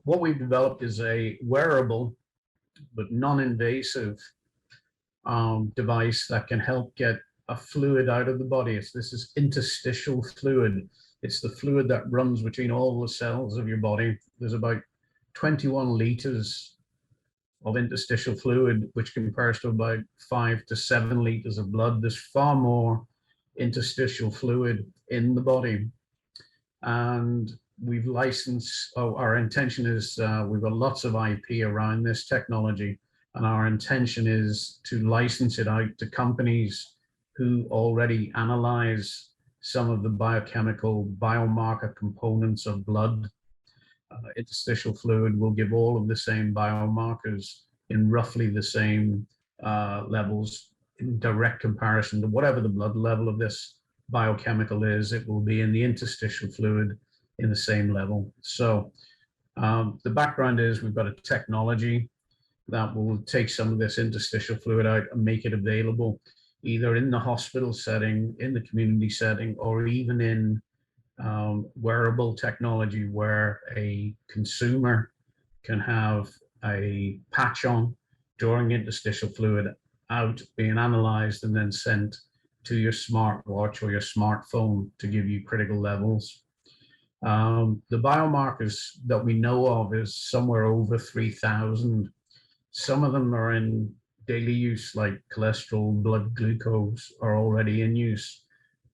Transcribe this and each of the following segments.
what we've developed is a wearable but non-invasive device that can help get a fluid out of the body. This is interstitial fluid. It's the fluid that runs between all the cells of your body. There's about 21 liters of interstitial fluid, which compares to about 5 to 7 liters of blood. There's far more interstitial fluid in the body. And we've licensed, our intention is, we've got lots of IP around this technology, and our intention is to license it out to companies who already analyze some of the biochemical biomarker components of blood. Interstitial fluid will give all of the same biomarkers in roughly the same levels in direct comparison to whatever the blood level of this biochemical is. It will be in the interstitial fluid in the same level. So the background is we've got a technology that will take some of this interstitial fluid out and make it available either in the hospital setting, in the community setting, or even in wearable technology where a consumer can have a patch on, drawing interstitial fluid out, being analyzed, and then sent to your smartwatch or your smartphone to give you critical levels. The biomarkers that we know of is somewhere over 3,000. Some of them are in daily use, like cholesterol, blood glucose are already in use.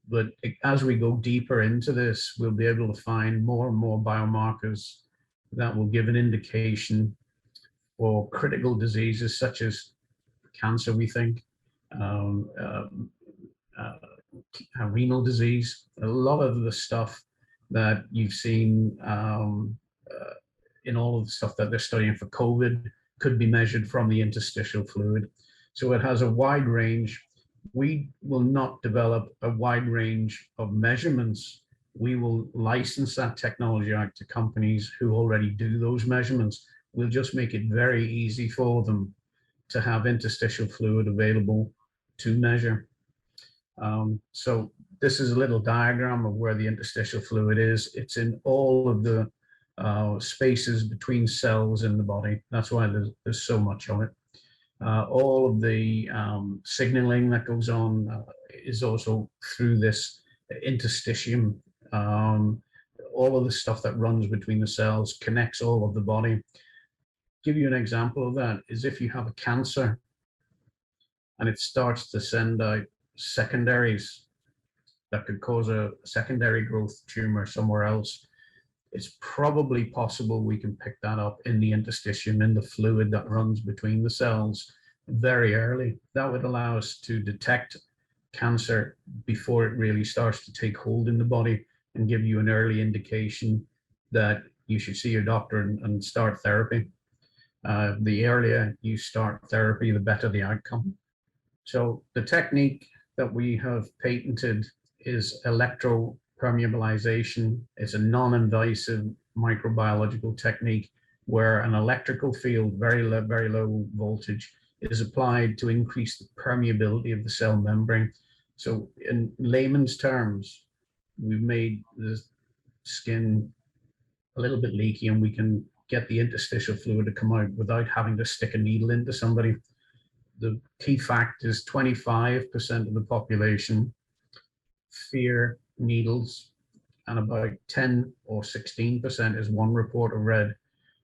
But as we go deeper into this, we'll be able to find more and more biomarkers that will give an indication for critical diseases such as cancer, we think, renal disease. A lot of the stuff that you've seen in all of the stuff that they're studying for COVID could be measured from the interstitial fluid. So it has a wide range. We will not develop a wide range of measurements. We will license that technology out to companies who already do those measurements. We'll just make it very easy for them to have interstitial fluid available to measure. So this is a little diagram of where the interstitial fluid is. It's in all of the spaces between cells in the body. That's why there's so much of it. All of the signaling that goes on is also through this interstitium. All of the stuff that runs between the cells connects all of the body. Give you an example of that is if you have a cancer and it starts to send out secondaries that could cause a secondary growth tumor somewhere else, it's probably possible we can pick that up in the interstitium, in the fluid that runs between the cells very early. That would allow us to detect cancer before it really starts to take hold in the body and give you an early indication that you should see your doctor and start therapy. The earlier you start therapy, the better the outcome. So the technique that we have patented is electropermeabilization. It's a non-invasive microbiological technique where an electrical field, very low voltage, is applied to increase the permeability of the cell membrane. So in layman's terms, we've made the skin a little bit leaky and we can get the interstitial fluid to come out without having to stick a needle into somebody. The key fact is 25% of the population fear needles, and about 10 or 16%, is one report I read,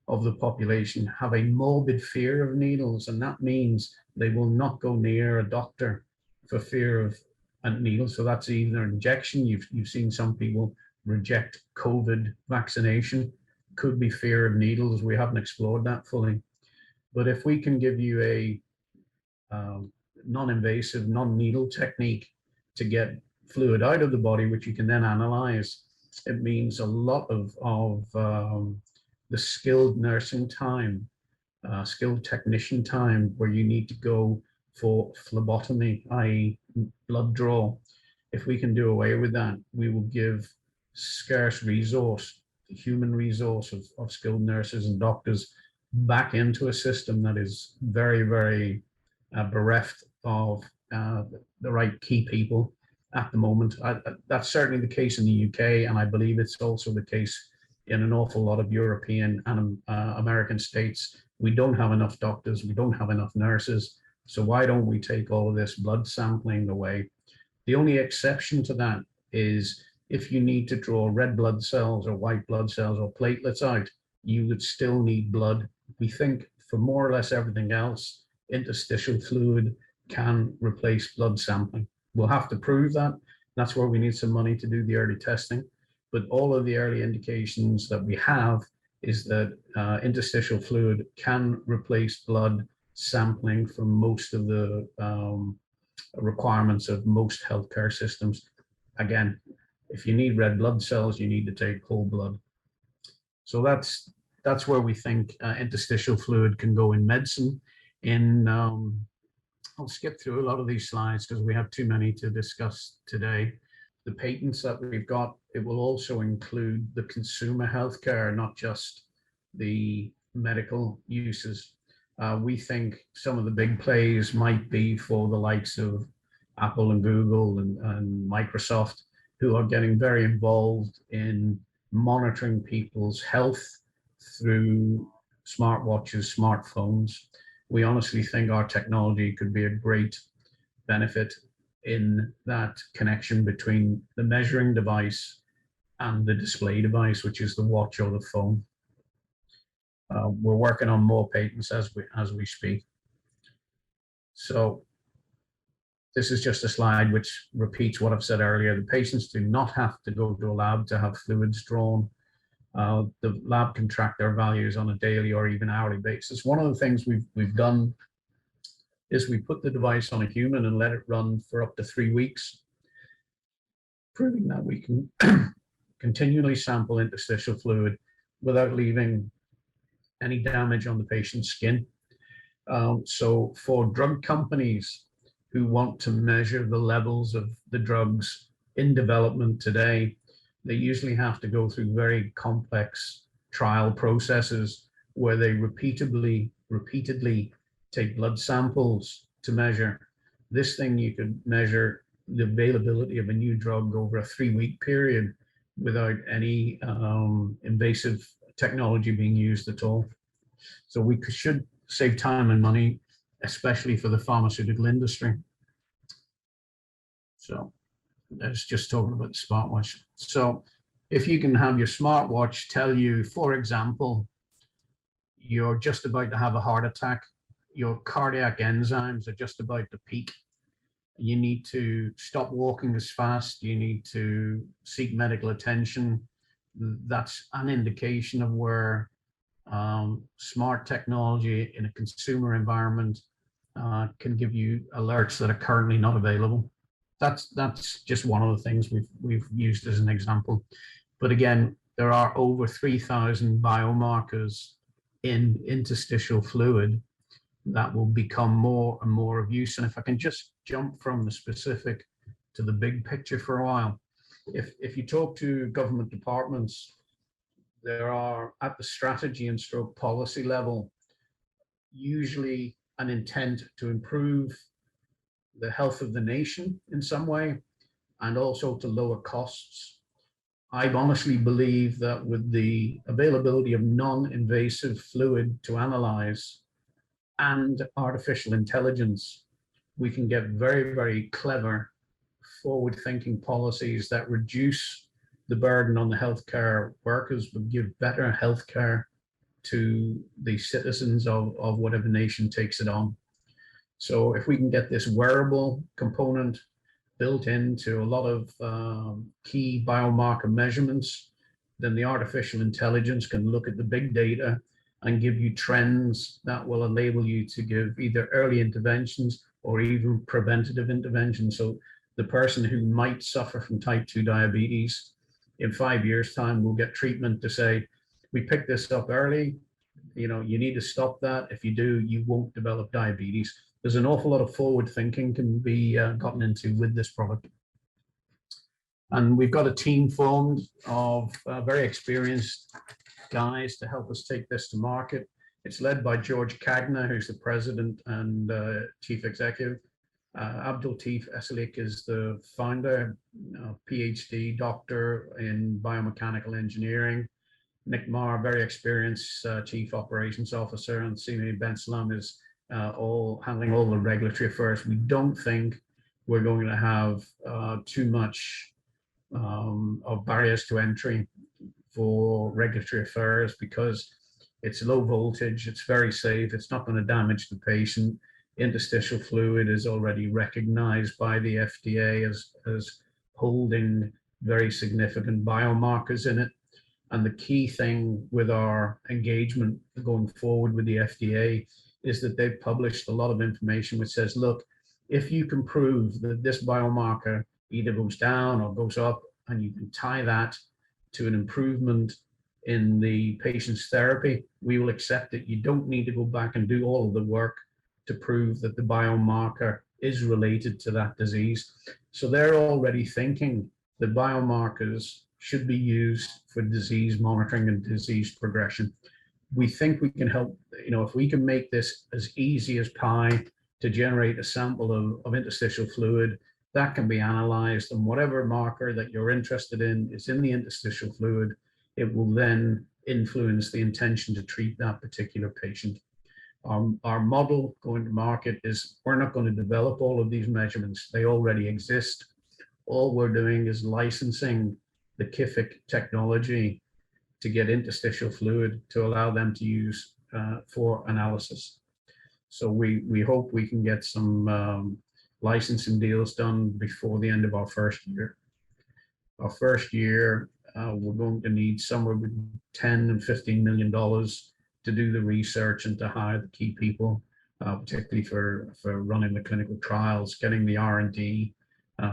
of the population have a morbid fear of needles, and that means they will not go near a doctor for fear of a needle. So that's either injection. You've seen some people reject COVID vaccination. Could be fear of needles. We haven't explored that fully. But if we can give you a non-invasive, non-needle technique to get fluid out of the body, which you can then analyze, it means a lot of the skilled nursing time, skilled technician time, where you need to go for phlebotomy, i.e. blood draw. If we can do away with that, we will give scarce resource, the human resource of skilled nurses and doctors back into a system that is very, very bereft of the right key people at the moment. That's certainly the case in the UK, and I believe it's also the case in an awful lot of European and American states, we don't have enough doctors, we don't have enough nurses. So why don't we take all of this blood sampling away? The only exception to that is if you need to draw red blood cells or white blood cells or platelets out, you would still need blood. We think for more or less everything else, interstitial fluid can replace blood sampling. We'll have to prove that. That's where we need some money to do the early testing. But all of the early indications that we have is that interstitial fluid can replace blood sampling for most of the requirements of most healthcare systems. Again, if you need red blood cells, you need to take whole blood. So that's where we think interstitial fluid can go in medicine. I'll skip through a lot of these slides because we have too many to discuss today. The patents that we've got, it will also include the consumer healthcare, not just the medical uses. We think some of the big plays might be for the likes of Apple and Google and Microsoft, who are getting very involved in monitoring people's health through smartwatches, smartphones. We honestly think our technology could be a great benefit in that connection between the measuring device and the display device, which is the watch or the phone. We're working on more patents as we speak. So this is just a slide which repeats what I've said earlier. The patients do not have to go to a lab to have fluids drawn. The lab can track their values on a daily or even hourly basis. One of the things we've done is we put the device on a human and let it run for up to 3 weeks, proving that we can continually sample interstitial fluid without leaving any damage on the patient's skin. So for drug companies who want to measure the levels of the drugs in development today, they usually have to go through very complex trial processes where they repeatedly take blood samples to measure. This thing, you could measure the availability of a new drug over a 3-week period without any invasive technology being used at all. So we should save time and money, especially for the pharmaceutical industry. So that's just talking about the smartwatch. So if you can have your smartwatch tell you, for example, you're just about to have a heart attack, your cardiac enzymes are just about to peak, you need to stop walking as fast, you need to seek medical attention, that's an indication of where smart technology in a consumer environment can give you alerts that are currently not available. That's just one of the things we've used as an example. But again, there are over 3,000 biomarkers in interstitial fluid that will become more and more of use. And if I can just jump from the specific to the big picture for a while, if you talk to government departments, there are at the strategy and stroke policy level usually an intent to improve the health of the nation in some way and also to lower costs. I honestly believe that with the availability of non-invasive fluid to analyze and artificial intelligence, we can get very, very clever forward-thinking policies that reduce the burden on the healthcare workers, but give better healthcare to the citizens of whatever nation takes it on. So if we can get this wearable component built into a lot of key biomarker measurements, then the artificial intelligence can look at the big data and give you trends that will enable you to give either early interventions or even preventative interventions. So the person who might suffer from type 2 diabetes, in 5 years' time, will get treatment to say, we picked this up early, you need to stop that. If you do, you won't develop diabetes. There's an awful lot of forward thinking can be gotten into with this product. And we've got a team formed of very experienced guys to help us take this to market. It's led by George Kagner, who's the president and chief executive. Abdul Tif Esalik is the founder, PhD doctor in biomechanical engineering. Nick Marr, very experienced Chief Operations Officer, and Simi Bensalam is all handling all the regulatory affairs. We don't think we're going to have too much of barriers to entry for regulatory affairs because it's low voltage, it's very safe, it's not going to damage the patient. Interstitial fluid is already recognized by the FDA as holding very significant biomarkers in it. And the key thing with our engagement going forward with the FDA is that they've published a lot of information which says, look, if you can prove that this biomarker either goes down or goes up, and you can tie that to an improvement in the patient's therapy, we will accept it. You don't need to go back and do all of the work to prove that the biomarker is related to that disease. So they're already thinking that biomarkers should be used for disease monitoring and disease progression. We think we can help, if we can make this as easy as pie to generate a sample of interstitial fluid that can be analyzed, and whatever marker that you're interested in is in the interstitial fluid, it will then influence the intention to treat that particular patient. Our model going to market is we're not going to develop all of these measurements. They already exist. All we're doing is licensing the Kiffik technology to get interstitial fluid to allow them to use for analysis. So we hope we can get some licensing deals done before the end of our first year. Our first year, we're going to need somewhere between $10 and $15 million to do the research and to hire the key people, particularly for running the clinical trials, getting the R&D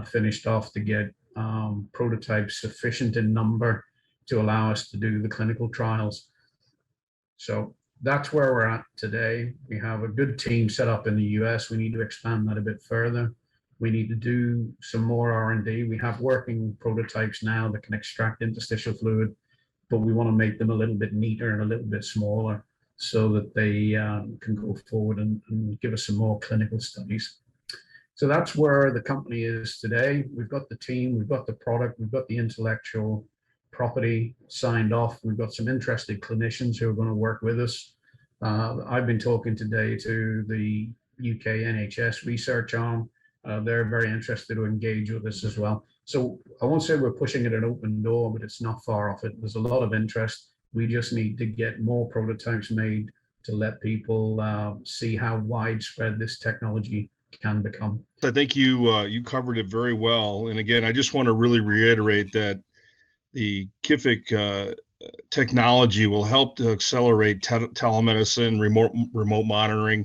finished off to get prototypes sufficient in number to allow us to do the clinical trials. So that's where we're at today. We have a good team set up in the US. We need to expand that a bit further. We need to do some more R&D. We have working prototypes now that can extract interstitial fluid, but we want to make them a little bit neater and a little bit smaller so that they can go forward and give us some more clinical studies. So that's where the company is today. We've got the team, we've got the product, we've got the intellectual property signed off. We've got some interested clinicians who are going to work with us. I've been talking today to the UK NHS research arm. They're very interested to engage with us as well. So I won't say we're pushing it an open door, but it's not far off it. There's a lot of interest. We just need to get more prototypes made to let people see how widespread this technology can become. I think you covered it very well. And again, I just want to really reiterate that the Kiffik technology will help to accelerate telemedicine, remote monitoring,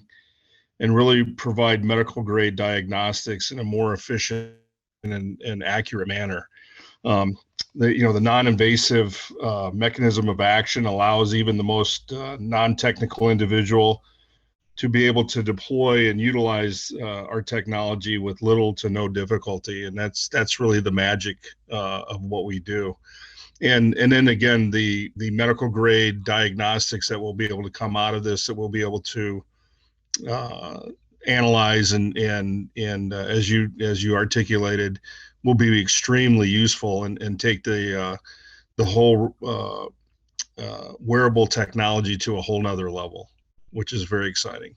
and really provide medical grade diagnostics in a more efficient and accurate manner. The non-invasive mechanism of action allows even the most non-technical individual to be able to deploy and utilize our technology with little to no difficulty, and that's really the magic of what we do. And then again, the medical grade diagnostics that will be able to come out of this, that we'll be able to analyze and as you articulated, will be extremely useful and take the whole wearable technology to a whole nother level, which is very exciting.